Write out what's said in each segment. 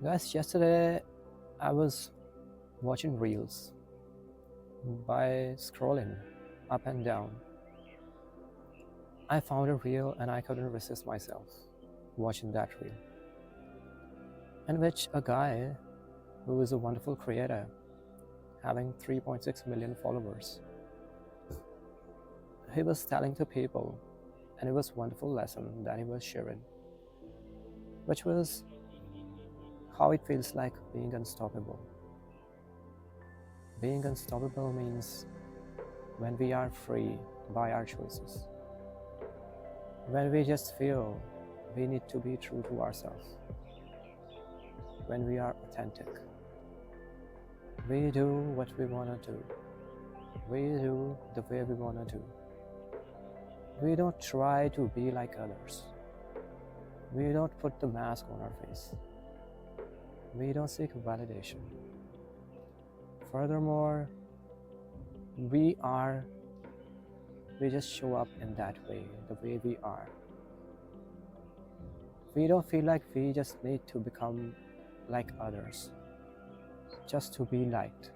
Guys, yesterday I was watching reels. By scrolling up and down, I found a reel and I couldn't resist myself watching that reel, in which a guy who is a wonderful creator, having 3.6 million followers, he was telling to people, and it was a wonderful lesson that he was sharing, which was how it feels like being unstoppable. Being unstoppable means when we are free by our choices, when we just feel we need to be true to ourselves, when we are authentic. We do what we want to do. We do the way we want to do. We don't try to be like others. We don't put the mask on our face. We don't seek validation. Furthermore, we just show up in that way, the way we are. We don't feel like we just need to become like others, just to be liked,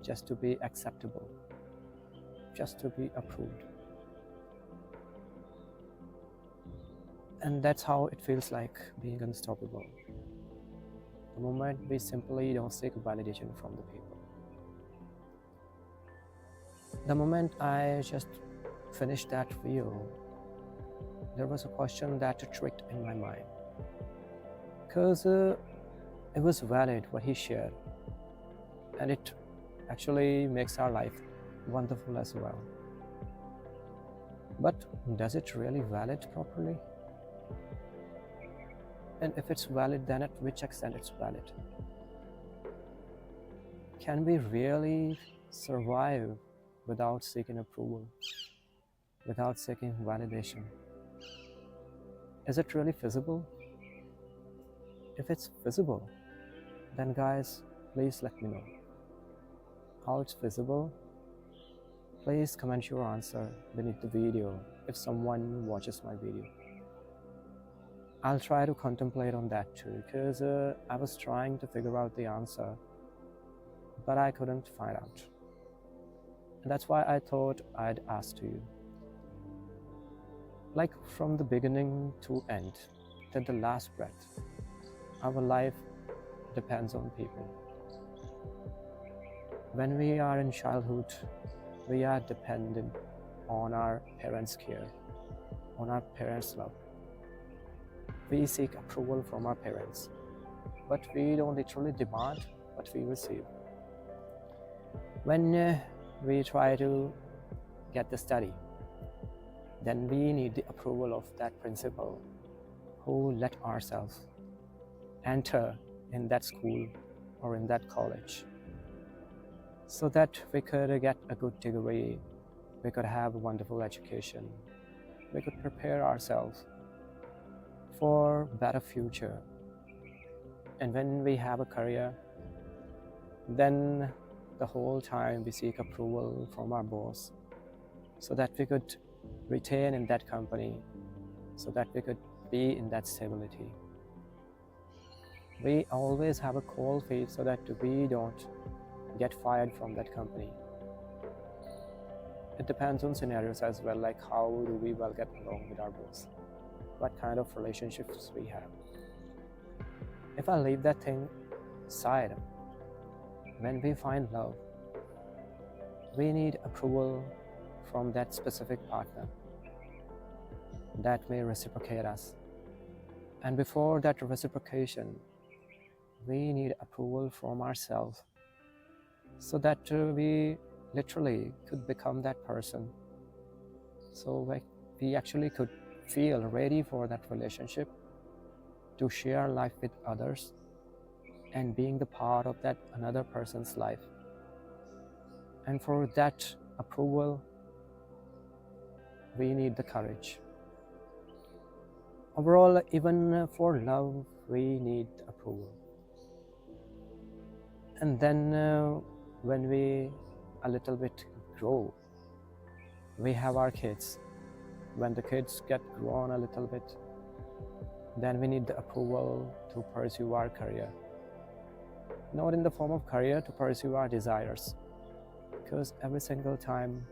just to be acceptable, just to be approved. And that's how it feels like being unstoppable. The moment we simply don't seek validation from the people. The moment I just finished that reel, there was a question that tricked in my mind. Because it was valid what he shared, and it actually makes our life wonderful as well. But does it really valid properly? And if it's valid, then at which extent it's valid? Can we really survive without seeking approval, without seeking validation? Is it really feasible? If it's feasible, then guys, please let me know how it's feasible. Please comment your answer beneath the video if someone watches my video. I'll try to contemplate on that too, because I was trying to figure out the answer, but I couldn't find out. And that's why I thought I'd ask to you. Like from the beginning to end, till the last breath, our life depends on people. When we are in childhood, we are dependent on our parents' care, on our parents' love. We seek approval from our parents, but we don't literally demand what we receive. When we try to get the study, then we need the approval of that principal who let ourselves enter in that school or in that college, so that we could get a good degree, we could have a wonderful education, we could prepare ourselves for a better future. And when we have a career, then the whole time we seek approval from our boss, so that we could retain in that company, so that we could be in that stability. We always have a cold feet so that we don't get fired from that company. It depends on scenarios as well, like how do we well get along with our boss, what kind of relationships we have. If I leave that thing aside, when we find love, we need approval from that specific partner that may reciprocate us. And before that reciprocation, we need approval from ourselves, so that we literally could become that person. So we actually could feel ready for that relationship, to share life with others and being the part of that another person's life. And for that approval, we need the courage. Overall, even for love, we need approval. And then when we a little bit grow, we have our kids. When the kids get grown a little bit, then we need the approval to pursue our career. Not in the form of career, to pursue our desires. Because every single time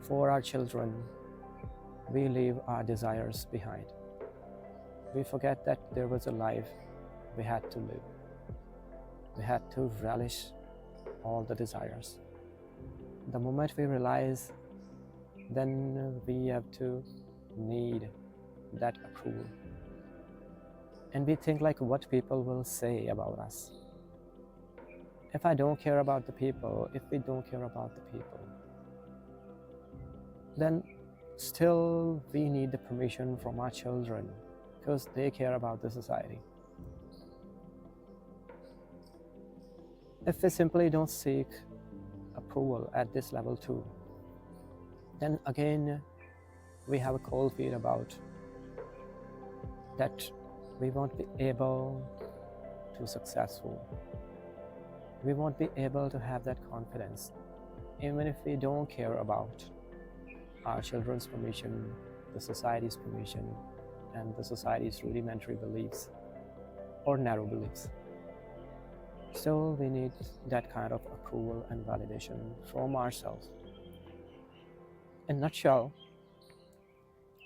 for our children, we leave our desires behind. We forget that there was a life we had to live. We had to relish all the desires. The moment we realize, then we have to need that approval. And we think like what people will say about us. If I don't care about the people, if we don't care about the people, then still we need the permission from our children because they care about the society. If we simply don't seek approval at this level too, then again we have a cold feet about that we won't be able to successful. We won't be able to have that confidence even if we don't care about our children's permission, the society's permission, and the society's rudimentary beliefs or narrow beliefs. Still, we need that kind of approval and validation from ourselves. In a nutshell,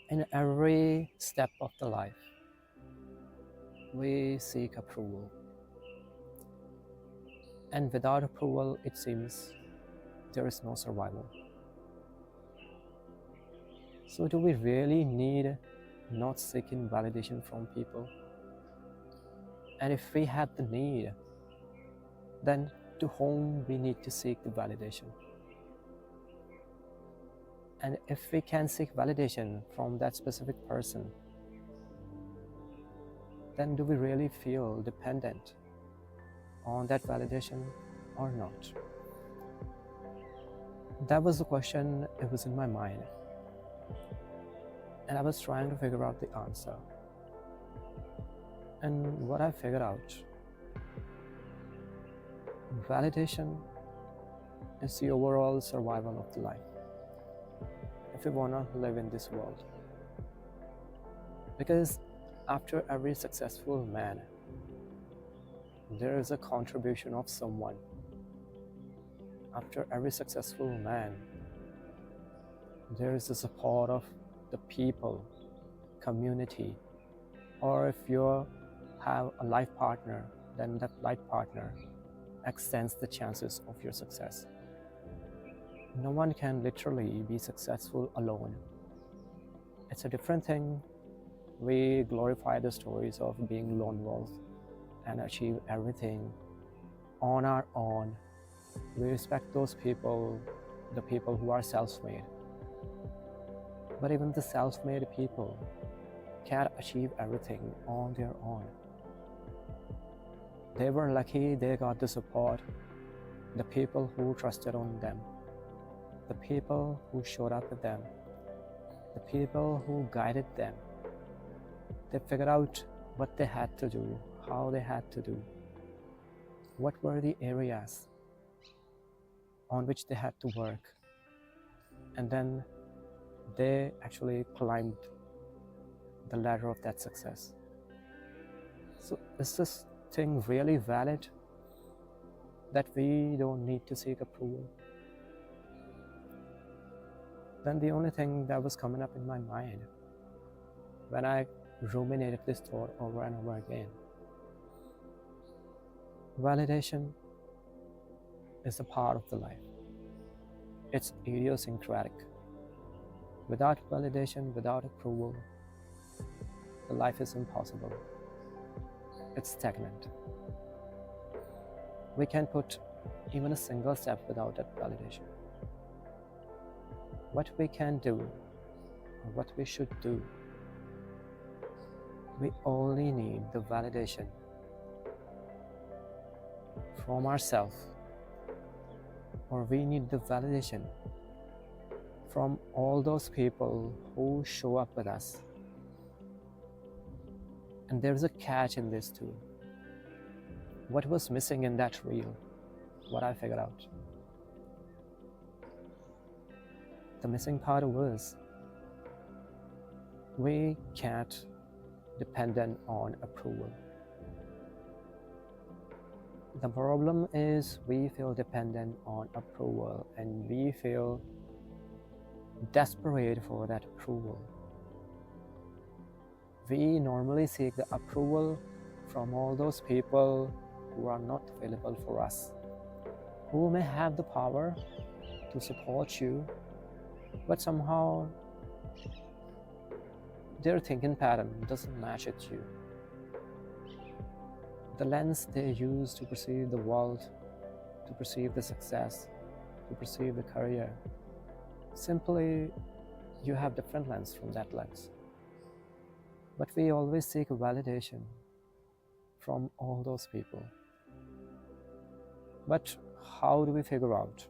in every step of the life, we seek approval. And without approval, it seems there is no survival. So do we really need not seeking validation from people? And if we have the need, then to whom we need to seek the validation? And if we can seek validation from that specific person, then do we really feel dependent on that validation or not? That was the question. It was in my mind. And I was trying to figure out the answer. And what I figured out, validation is the overall survival of the life if we want to live in this world. Because after every successful man, there is a contribution of someone. After every successful man, there is the support of the people, community, or if you have a life partner, then that life partner extends the chances of your success. No one can literally be successful alone. It's a different thing. We glorify the stories of being lone wolf and achieve everything on our own. We respect those people, the people who are self-made. But even the self-made people can't achieve everything on their own. They were lucky they got the support, the people who trusted on them, the people who showed up with them, the people who guided them. They figured out what they had to do, how they had to do, what were the areas on which they had to work, and then they actually climbed the ladder of that success. So is this thing really valid that we don't need to seek approval? Then the only thing that was coming up in my mind when I ruminated this thought over and over again, validation is a part of the life. It's idiosyncratic. Without validation, without approval, the life is impossible. It's stagnant. We can't put even a single step without that validation. What we can do, or what we should do, we only need the validation from ourselves, or we need the validation from all those people who show up with us. And there's a catch in this too. What was missing in that reel? What I figured out. The missing part was we can't dependent on approval. The problem is we feel dependent on approval and we feel desperate for that approval. We normally seek the approval from all those people who are not available for us, who may have the power to support you, but somehow their thinking pattern doesn't match with you. The lens they use to perceive the world, to perceive the success, to perceive the career, simply you have different lens from that lens. But we always seek validation from all those people. But how do we figure out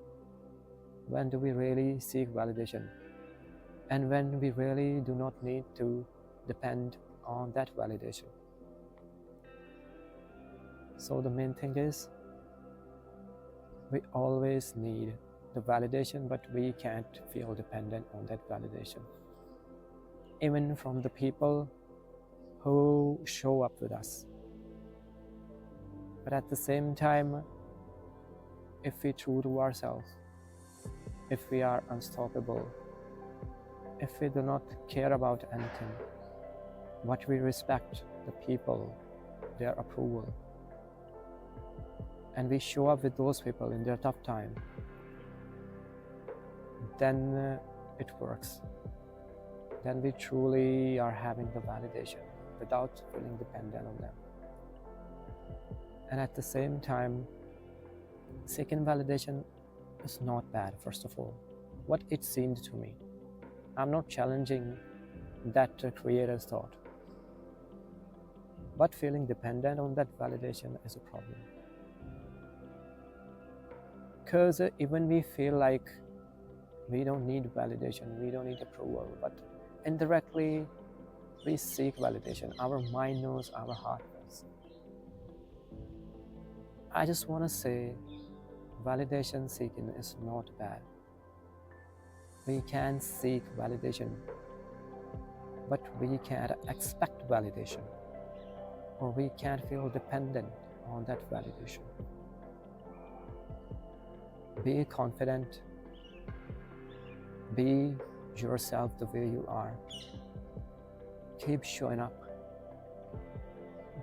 when do we really seek validation and when we really do not need to depend on that validation? So the main thing is we always need the validation, but we can't feel dependent on that validation, even from the people who show up with us. But at the same time, if we true to ourselves, if we are unstoppable, if we do not care about anything, but we respect the people, their approval, and we show up with those people in their tough time, then it works. Then we truly are having the validation without feeling dependent on them. And at the same time, seeking validation is not bad, first of all. What it seemed to me. I'm not challenging that creator's thought. But feeling dependent on that validation is a problem. Because even we feel like we don't need validation, we don't need approval, but indirectly we seek validation. Our mind knows, our heart knows. I just want to say validation seeking is not bad. We can seek validation, but we can't expect validation, or we can't feel dependent on that validation. Be confident. Be yourself the way you are. Keep showing up.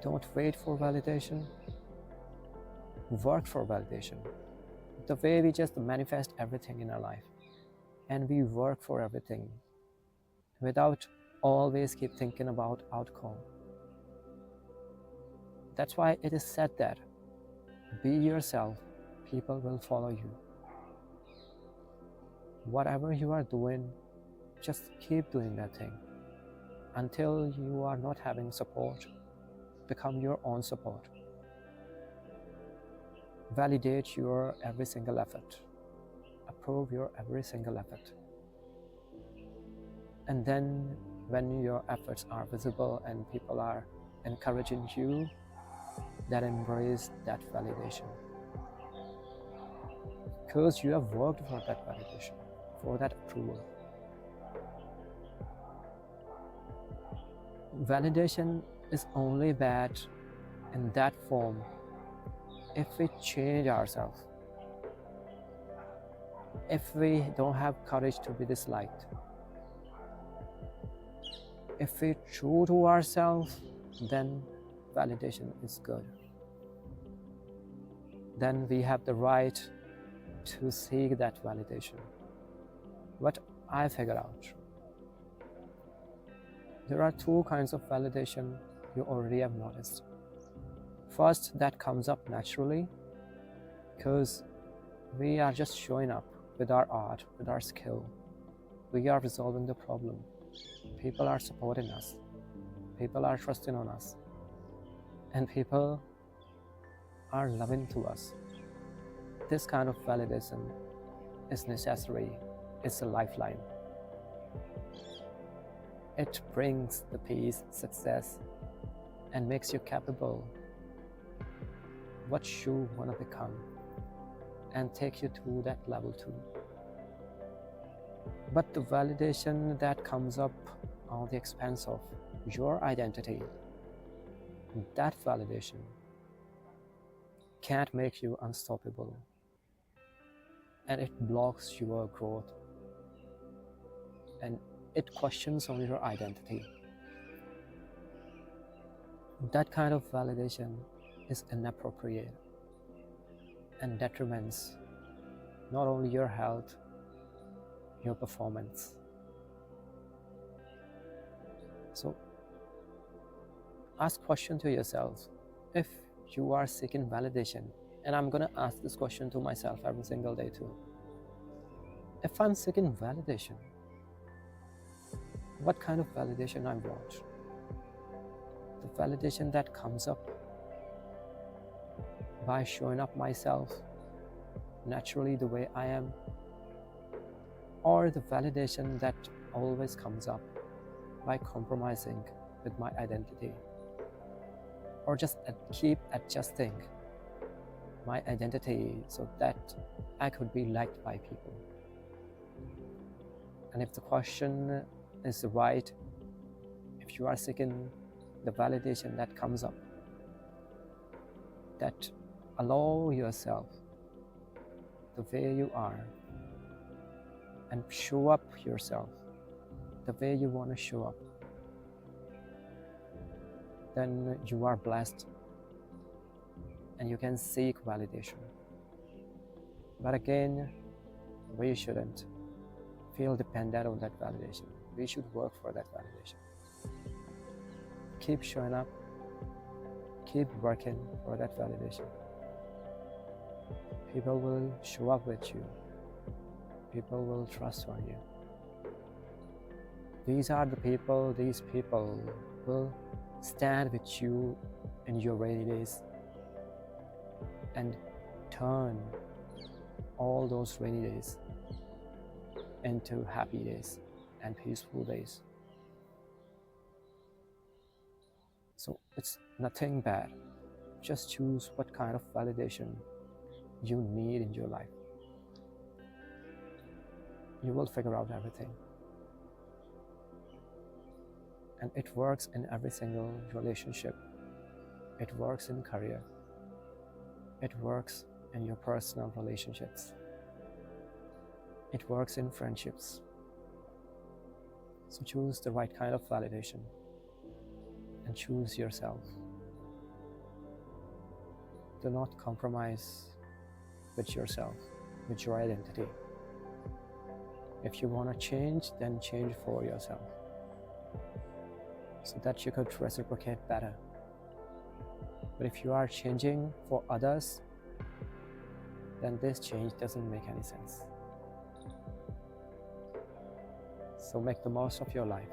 Don't wait for validation. Work for validation. The way we just manifest everything in our life, and we work for everything without always keep thinking about outcome. That's why it is said that be yourself, people will follow you. Whatever you are doing, just keep doing that thing until you are not having support. Become your own support. Validate your every single effort. Approve your every single effort. And then when your efforts are visible and people are encouraging you, then embrace that validation. Because you have worked for that validation, for that approval. Validation is only bad in that form if we change ourselves, if we don't have courage to be disliked, if we're true to ourselves, then validation is good. Then we have the right to seek that validation. What I figured out, there are two kinds of validation you already have noticed. First, that comes up naturally because we are just showing up with our art, with our skill. We are resolving the problem. People are supporting us. People are trusting on us. And people are loving to us. This kind of validation is necessary. It's a lifeline. It brings the peace, success, and makes you capable what you want to become and take you to that level too. But the validation that comes up on the expense of your identity, that validation can't make you unstoppable, and it blocks your growth, and it questions on your identity. That kind of validation is inappropriate and detriments not only your health, your performance. So ask question to yourself. If you are seeking validation, and I'm gonna ask this question to myself every single day too. If I'm seeking validation, what kind of validation I want? The validation that comes up by showing up myself naturally the way I am, or the validation that always comes up by compromising with my identity, or just keep adjusting my identity so that I could be liked by people. And if the question is right, if you are seeking the validation that comes up, that allow yourself the way you are and show up yourself the way you want to show up, then you are blessed and you can seek validation. But again, we shouldn't feel dependent on that validation. We should work for that validation. Keep showing up, keep working for that validation. People will show up with you. People will trust on you. These people will stand with you in your rainy days and turn all those rainy days into happy days and peaceful days. So it's nothing bad. Just choose what kind of validation you need in your life. You will figure out everything. And it works in every single relationship. It works in career. It works in your personal relationships. It works in friendships. So choose the right kind of validation and choose yourself. Do not compromise with yourself, with your identity. If you want to change, then change for yourself so that you could reciprocate better. But if you are changing for others, then this change doesn't make any sense. So make the most of your life.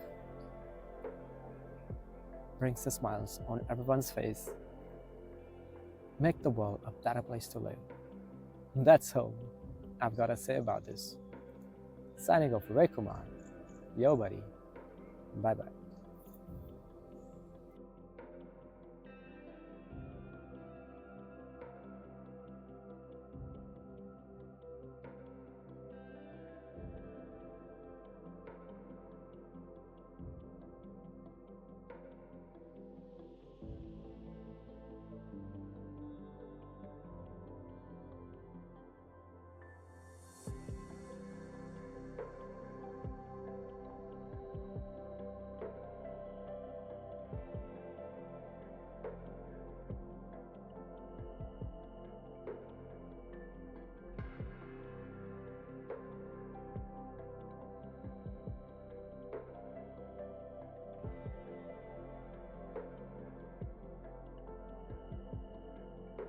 Bring the smiles on everyone's face. Make the world a better place to live. That's all I've got to say about this. Signing off, Ray Kumar. Yo, buddy. Bye-bye.